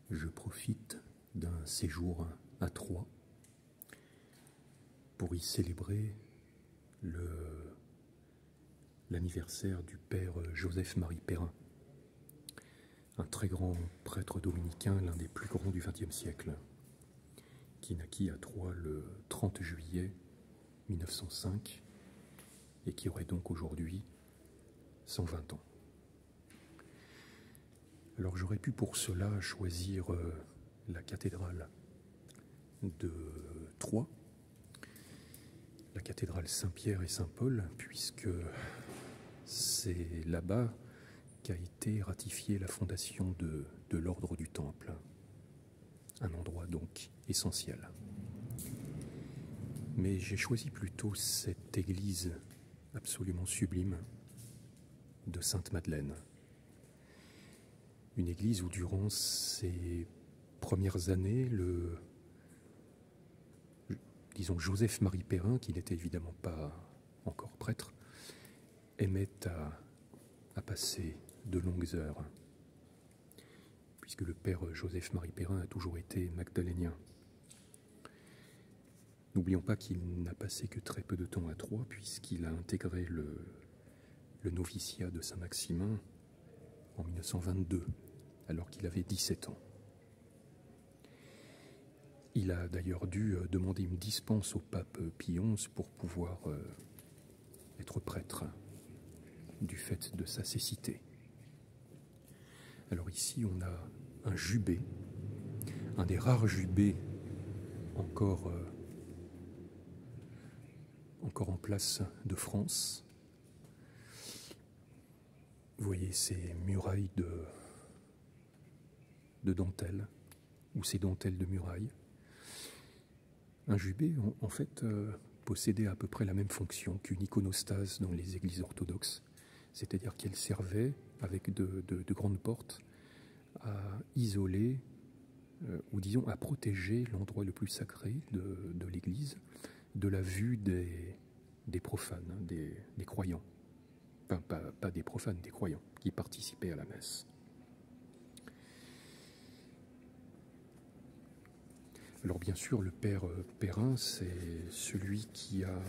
je profite d'un séjour à Troyes pour y célébrer l'anniversaire du père Joseph-Marie Perrin, un très grand prêtre dominicain, l'un des plus grands du XXe siècle, qui naquit à Troyes le 30 juillet 1905 et qui aurait donc aujourd'hui 120 ans. Alors j'aurais pu pour cela choisir la cathédrale de Troyes, la cathédrale Saint-Pierre et Saint-Paul, puisque c'est là-bas qu'a été ratifiée la fondation de l'ordre du Temple, un endroit donc essentiel. Mais j'ai choisi plutôt cette église absolument sublime de Sainte-Madeleine, une église où durant ses premières années, disons Joseph-Marie Perrin, qui n'était évidemment pas encore prêtre, aimait à passer de longues heures, puisque le père Joseph-Marie Perrin a toujours été magdalénien. N'oublions pas qu'il n'a passé que très peu de temps à Troyes, puisqu'il a intégré le noviciat de Saint-Maximin en 1922, alors qu'il avait 17 ans. Il a d'ailleurs dû demander une dispense au pape Pie XI pour pouvoir être prêtre, du fait de sa cécité. Alors ici, on a un jubé, un des rares jubés encore en place de France. Vous voyez ces murailles de dentelle, ou ces dentelles de muraille. Un jubé, en fait, possédait à peu près la même fonction qu'une iconostase dans les églises orthodoxes, c'est-à-dire qu'elle servait, avec de grandes portes, à isoler, ou disons à protéger l'endroit le plus sacré de l'église de la vue des profanes, des croyants. Enfin, pas des profanes, des croyants qui participaient à la messe. Alors bien sûr, le père Perrin, c'est celui qui a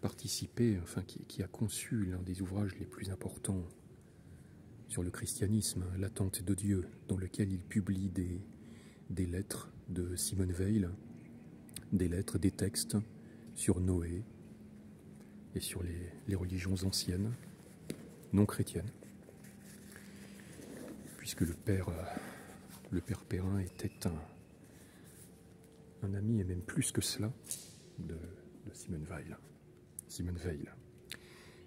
participé, enfin qui a conçu l'un des ouvrages les plus importants sur le christianisme, L'attente de Dieu, dans lequel il publie des lettres de Simone Weil, des lettres, des textes sur Noé et sur les religions anciennes, non chrétiennes, puisque le père Perrin était un ami, et même plus que cela, de Simone Weil.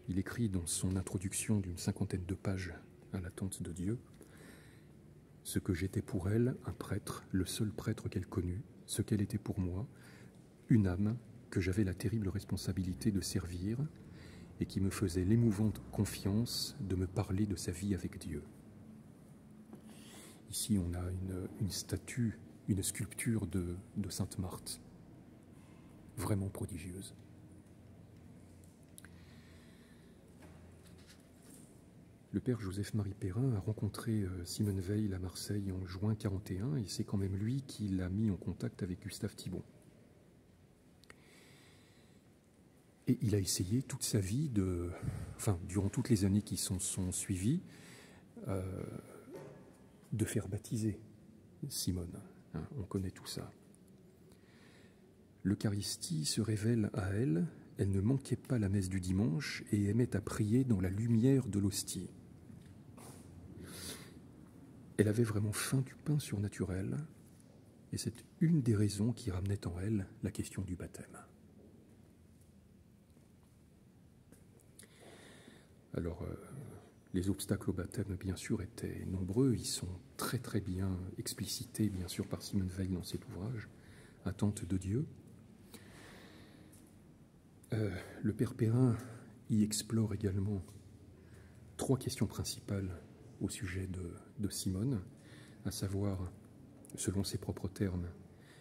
Il écrit dans son introduction d'une 50aine de pages à l'attente de Dieu: ce que j'étais pour elle, un prêtre, le seul prêtre qu'elle connut, ce qu'elle était pour moi, une âme que j'avais la terrible responsabilité de servir et qui me faisait l'émouvante confiance de me parler de sa vie avec Dieu. Ici, on a une statue, une sculpture de Sainte Marthe, vraiment prodigieuse. Le père Joseph-Marie Perrin a rencontré Simone Weil à Marseille en juin 1941, et c'est quand même lui qui l'a mis en contact avec Gustave Thibon. Et il a essayé toute sa vie, durant toutes les années qui sont suivies, de faire baptiser Simone. Hein, on connaît tout ça. L'Eucharistie se révèle à elle, elle ne manquait pas la messe du dimanche et aimait à prier dans la lumière de l'hostie. Elle avait vraiment faim du pain surnaturel, et c'est une des raisons qui ramenait en elle la question du baptême. Alors, les obstacles au baptême, bien sûr, étaient nombreux. Ils sont très très bien explicités, bien sûr, par Simone Weil dans cet ouvrage, Attente de Dieu. Le père Perrin y explore également 3 questions principales au sujet de Simone, à savoir, selon ses propres termes,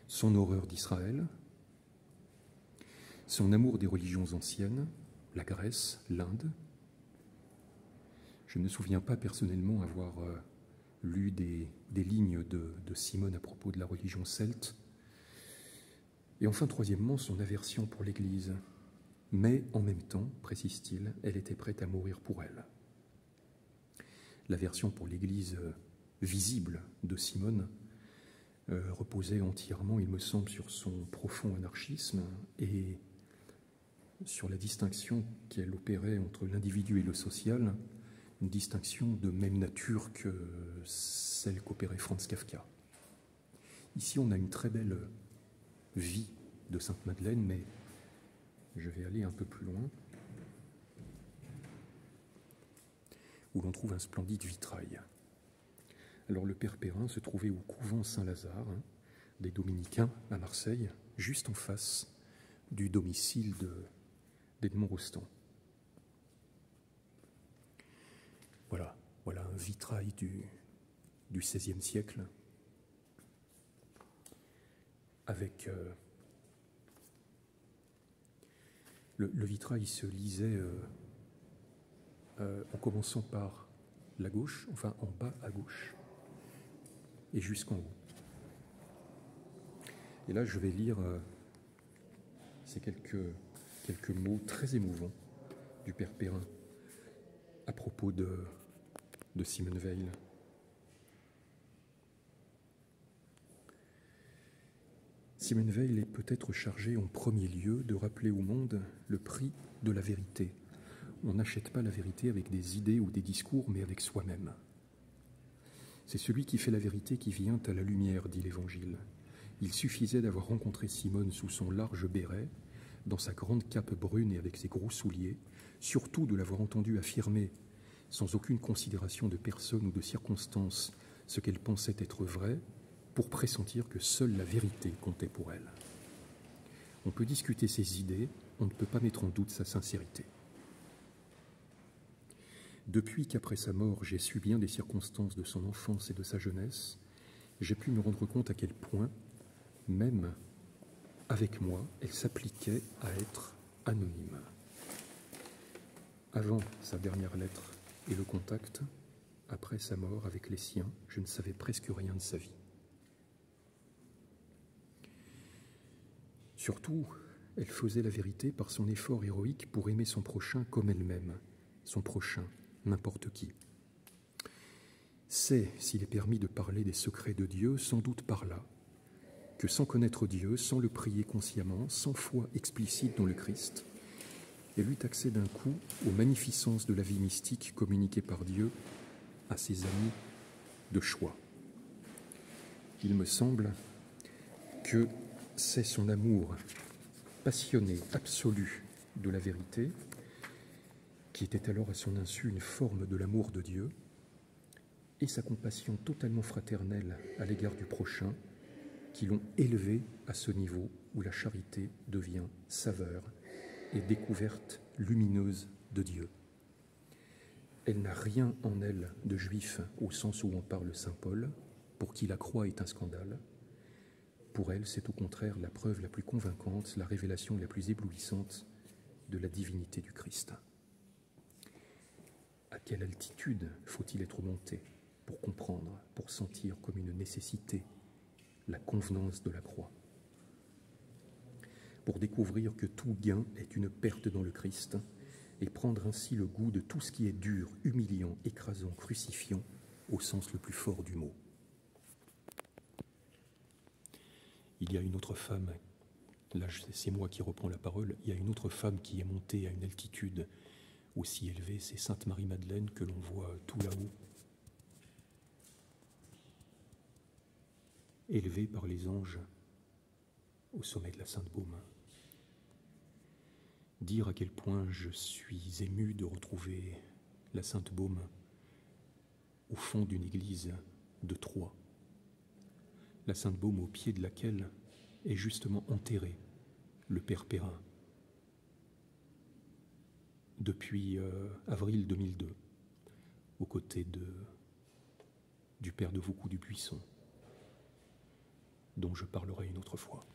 son horreur d'Israël, son amour des religions anciennes, la Grèce, l'Inde. Je ne me souviens pas personnellement avoir lu des lignes de Simone à propos de la religion celte. Et enfin, troisièmement, son aversion pour l'Église. Mais en même temps, précise-t-il, elle était prête à mourir pour elle. L'aversion pour l'Église visible de Simone reposait entièrement, il me semble, sur son profond anarchisme et sur la distinction qu'elle opérait entre l'individu et le social, une distinction de même nature que celle qu'opérait Franz Kafka. Ici, on a une très belle vie de Sainte-Madeleine, mais je vais aller un peu plus loin, où l'on trouve un splendide vitrail. Alors le père Perrin se trouvait au couvent Saint-Lazare, des Dominicains à Marseille, juste en face du domicile d'Edmond Rostand. Voilà un vitrail du XVIe siècle, avec le vitrail se lisait en commençant par la gauche, enfin en bas à gauche, et jusqu'en haut. Et là, je vais lire ces quelques mots très émouvants du père Perrin à propos de Simone Weil. Simone Weil est peut-être chargée en premier lieu de rappeler au monde le prix de la vérité. On n'achète pas la vérité avec des idées ou des discours, mais avec soi-même. C'est celui qui fait la vérité qui vient à la lumière, dit l'Évangile. Il suffisait d'avoir rencontré Simone sous son large béret, dans sa grande cape brune et avec ses gros souliers, surtout de l'avoir entendue affirmer, sans aucune considération de personne ou de circonstance, ce qu'elle pensait être vrai, pour pressentir que seule la vérité comptait pour elle. On peut discuter ses idées, on ne peut pas mettre en doute sa sincérité. Depuis qu'après sa mort, j'ai su bien des circonstances de son enfance et de sa jeunesse, j'ai pu me rendre compte à quel point, même avec moi, elle s'appliquait à être anonyme. Avant sa dernière lettre et le contact, après sa mort avec les siens, je ne savais presque rien de sa vie. Surtout, elle faisait la vérité par son effort héroïque pour aimer son prochain comme elle-même, son prochain, n'importe qui. C'est, s'il est permis de parler des secrets de Dieu, sans doute par là, que sans connaître Dieu, sans le prier consciemment, sans foi explicite dans le Christ, elle eut accès d'un coup aux magnificences de la vie mystique communiquée par Dieu à ses amis de choix. Il me semble que c'est son amour passionné, absolu de la vérité, qui était alors à son insu une forme de l'amour de Dieu, et sa compassion totalement fraternelle à l'égard du prochain, qui l'ont élevé à ce niveau où la charité devient saveur et découverte lumineuse de Dieu. Elle n'a rien en elle de juif au sens où en parle saint Paul, pour qui la croix est un scandale. Pour elle, c'est au contraire la preuve la plus convaincante, la révélation la plus éblouissante de la divinité du Christ. À quelle altitude faut-il être monté pour comprendre, pour sentir comme une nécessité la convenance de la croix, pour découvrir que tout gain est une perte dans le Christ et prendre ainsi le goût de tout ce qui est dur, humiliant, écrasant, crucifiant, au sens le plus fort du mot. Il y a une autre femme, là c'est moi qui reprends la parole, il y a une autre femme qui est montée à une altitude aussi élevée, c'est Sainte Marie-Madeleine que l'on voit tout là-haut, élevée par les anges au sommet de la Sainte-Baume. Dire à quel point je suis ému de retrouver la Sainte-Baume au fond d'une église de Troyes, la Sainte-Baume au pied de laquelle est justement enterré le père Perrin depuis avril 2002, aux côtés du père de Vaucoux du Buisson, dont je parlerai une autre fois.